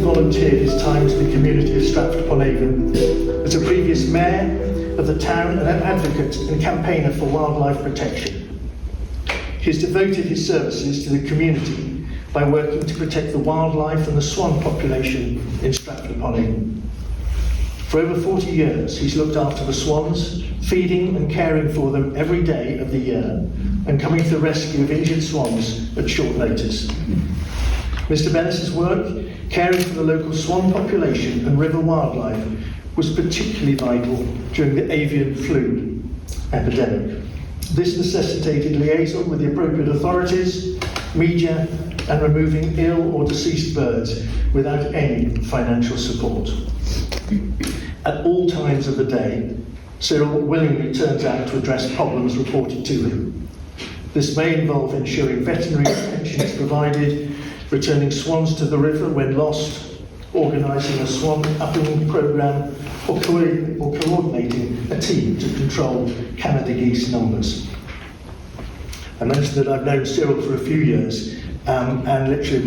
volunteered his time to the community of Stratford-upon-Avon as a previous mayor of the town and an advocate and campaigner for wildlife protection. He has devoted his services to the community by working to protect the wildlife and the swan population in Stratford-upon-Avon. For over 40 years, he's looked after the swans, feeding and caring for them every day of the year, and coming to the rescue of injured swans at short notice. Mr. Bennis's work, caring for the local swan population and river wildlife, was particularly vital during the avian flu epidemic. This necessitated liaison with the appropriate authorities, media, and removing ill or deceased birds without any financial support. At all times of the day, Cyril willingly turns out to address problems reported to him. This may involve ensuring veterinary attention is provided, returning swans to the river when lost, organising a swan upping programme, or coordinating a team to control Canada geese numbers. I mentioned that I've known Cyril for a few years, and literally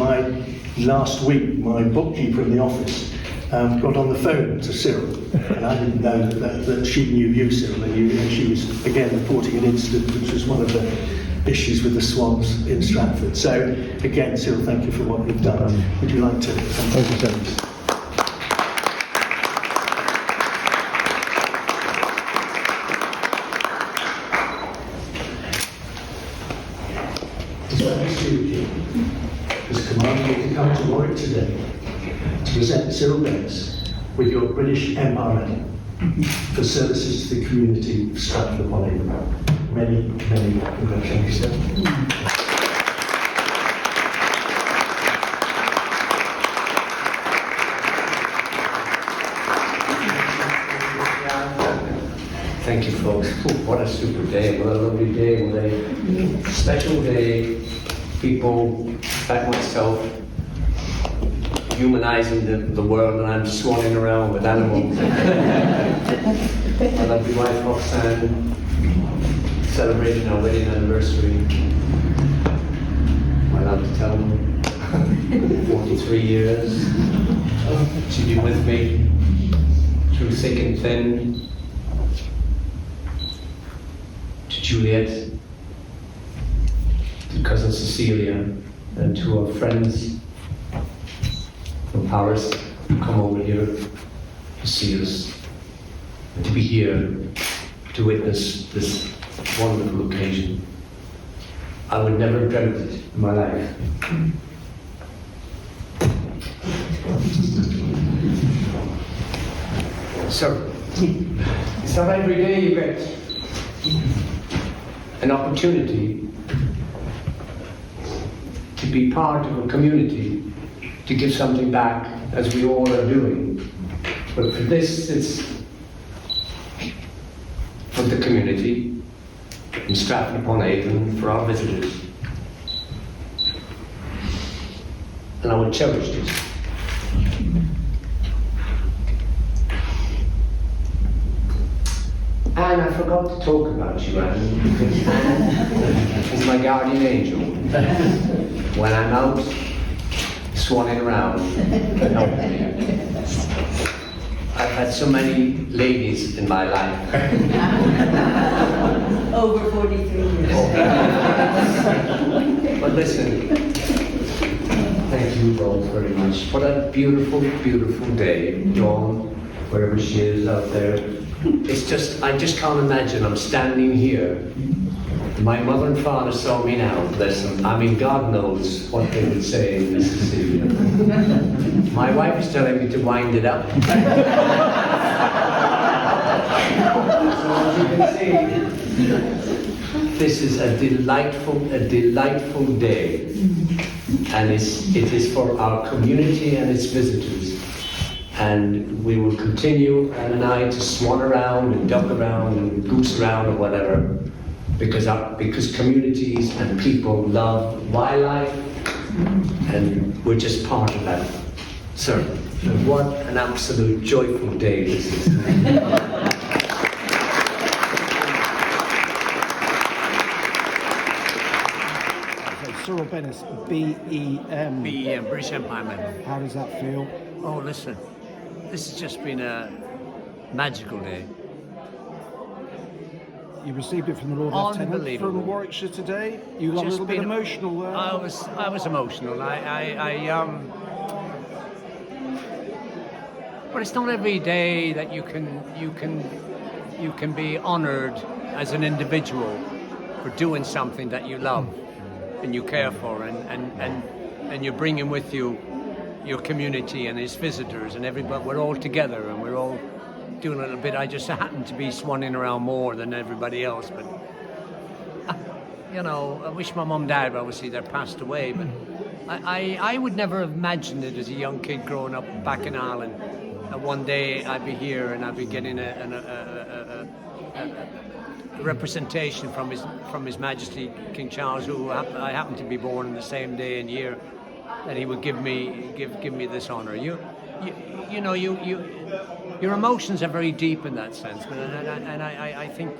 last week, my bookkeeper in the office got on the phone to Cyril, and I didn't know that she knew you, Cyril, and she was again reporting an incident which was one of the issues with the swans in Stratford. So again, Cyril, thank you for what you've done. Would you like to? Thank you, James. Has commanded me to come to Warwick today to present Cyril Bennis with your British MRA for services to the community of Stratford-upon-Avon. Many, many congratulations. Thank you, folks. What a super day. What a lovely day. What a special day. People like myself humanizing the world, and I'm swanning around with animals. My lovely wife, Roxanne, celebrating our wedding anniversary. My love to tell them, 43 years. She's been with me through thick and thin. To Juliet, to cousin Cecilia, and to our friends from Paris who come over here to see us and to be here to witness this wonderful occasion. I would never have dreamt it in my life. So, it's not every day you get an opportunity to be part of a community, to give something back, as we all are doing. But for this, it's for the community in Stratford-upon-Avon, for our visitors. And I will cherish this. And I forgot to talk about you, Anne, because Anne is my guardian angel. When I'm out swanning around, helping me. I've had so many ladies in my life. Over 43 years. But listen, thank you both very much. What a beautiful, beautiful day. Dawn, wherever she is out there. It's just, I just can't imagine I'm standing here. My mother and father saw me now, bless them. I mean, God knows what they would say in Mississippi. My wife is telling me to wind it up. So as you can see, this is a delightful day. And it is for our community and its visitors. And we will continue, Anne and I, to swan around and duck around and goose around or whatever, because communities and people love wildlife, and we're just part of that. So, what an absolute joyful day this is. Cyril, Cyril Bennis, BEM. BEM, British Empire Medal. How does that feel? Oh, listen, this has just been a magical day. You received it from the Lord Lieutenant Unbelievable. from Warwickshire today. You got a Just little bit been- emotional there. I was emotional. But it's not every day that you can be honoured as an individual for doing something that you love and you care for, and you're bringing with you your community and its visitors and everybody. We're all together and we're all doing a little bit. I just happen to be swanning around more than everybody else, but you know, I wish my mum and dad, obviously they're passed away, but I would never have imagined it as a young kid growing up back in Ireland. And one day I'd be here and I'd be getting a representation from His Majesty King Charles, who I happen to be born in the same day and year, that he would give me this honour. You know, your emotions are very deep in that sense, and I think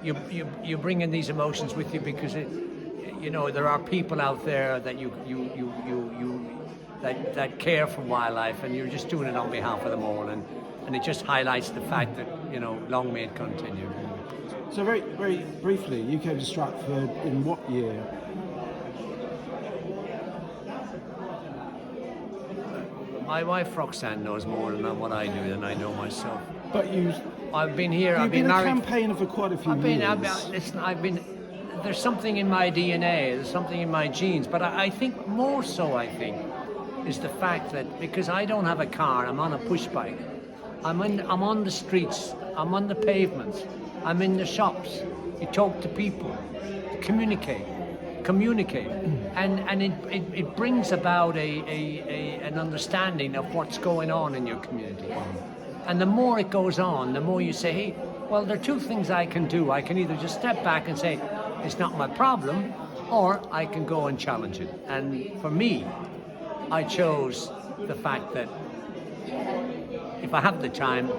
you bring in these emotions with you because you know, there are people out there that that care for wildlife, and you're just doing it on behalf of them all, and it just highlights the fact that, you know, long may it continue. So very, very briefly, you came to Stratford in what year? My wife Roxanne knows more than what I do than I know myself. But I've been here. You've I've been been a married. campaigner for quite a few years. Listen, there's something in my DNA. There's something in my genes. But I think more so, is the fact that because I don't have a car, I'm on a push bike. I'm on the streets. I'm on the pavements. I'm in the shops. You talk to people, communicate, and it brings about an understanding of what's going on in your community. And the more it goes on, the more you say, hey, well, there are two things I can do. I can either just step back and say, it's not my problem, or I can go and challenge it. And for me, I chose the fact that if I have the time,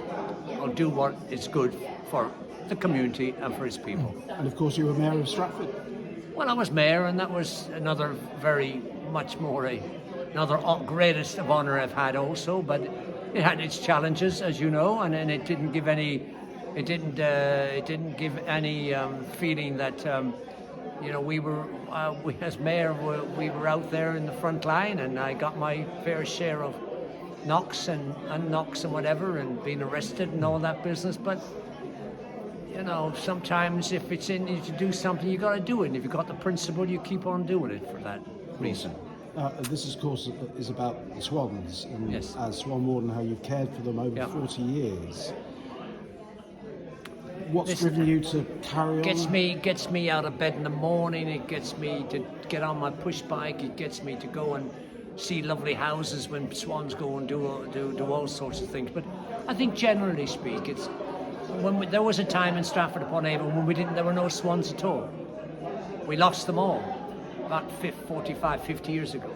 I'll do what is good for the community and for its people. And of course, you were Mayor of Stratford. Well, I was mayor, and that was another very much more another greatest of honour I've had also. But it had its challenges, as you know, and it didn't give any. It didn't give any feeling that you know, we as mayor we were out there in the front line, and I got my fair share of knocks and unknocks and whatever, and being arrested and all that business. But you know, sometimes if it's in you to do something, you got to do it. And if you've got the principle, you keep on doing it for that reason. This, of course, is about the swans, and Yes. as Swan Warden, how you've cared for them over 40 years. What's Listen, driven you to carry on? Gets me out of bed in the morning. It gets me to get on my push bike. It gets me to go and see lovely houses when swans go and do all sorts of things. But I think generally speak, it's there was a time in Stratford upon Avon when there were no swans at all. We lost them all about 45, 50 years ago.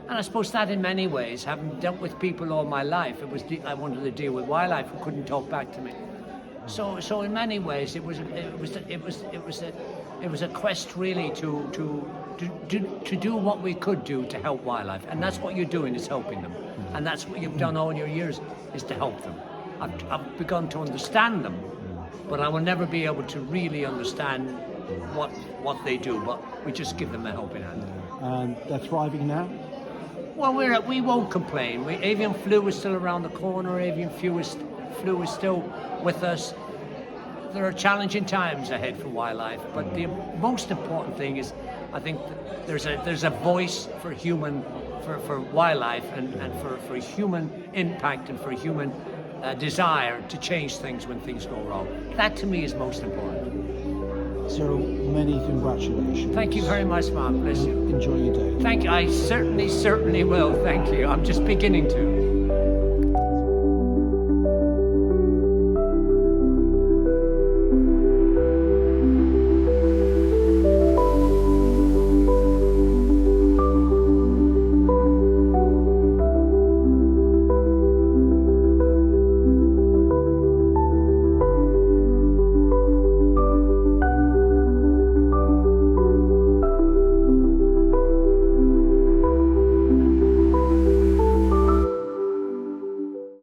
And I suppose that in many ways, having dealt with people all my life, I wanted to deal with wildlife who couldn't talk back to me. So in many ways, it was a quest really to do what we could do to help wildlife, and that's what you're doing, is helping them, and that's what you've done all your years, is to help them. I've begun to understand them, but I will never be able to really understand what they do. But we just give them a helping hand. And they're thriving now. Well, we won't complain. Avian flu is still around the corner. Avian flu is still with us. There are challenging times ahead for wildlife, but the most important thing is, I think there's a voice for wildlife and for human impact and for human desire to change things when things go wrong. That to me is most important. Cyril, many congratulations. Thank you very much, Mark. Bless you. Enjoy your day. Thank you. I certainly will. Thank you. I'm just beginning to.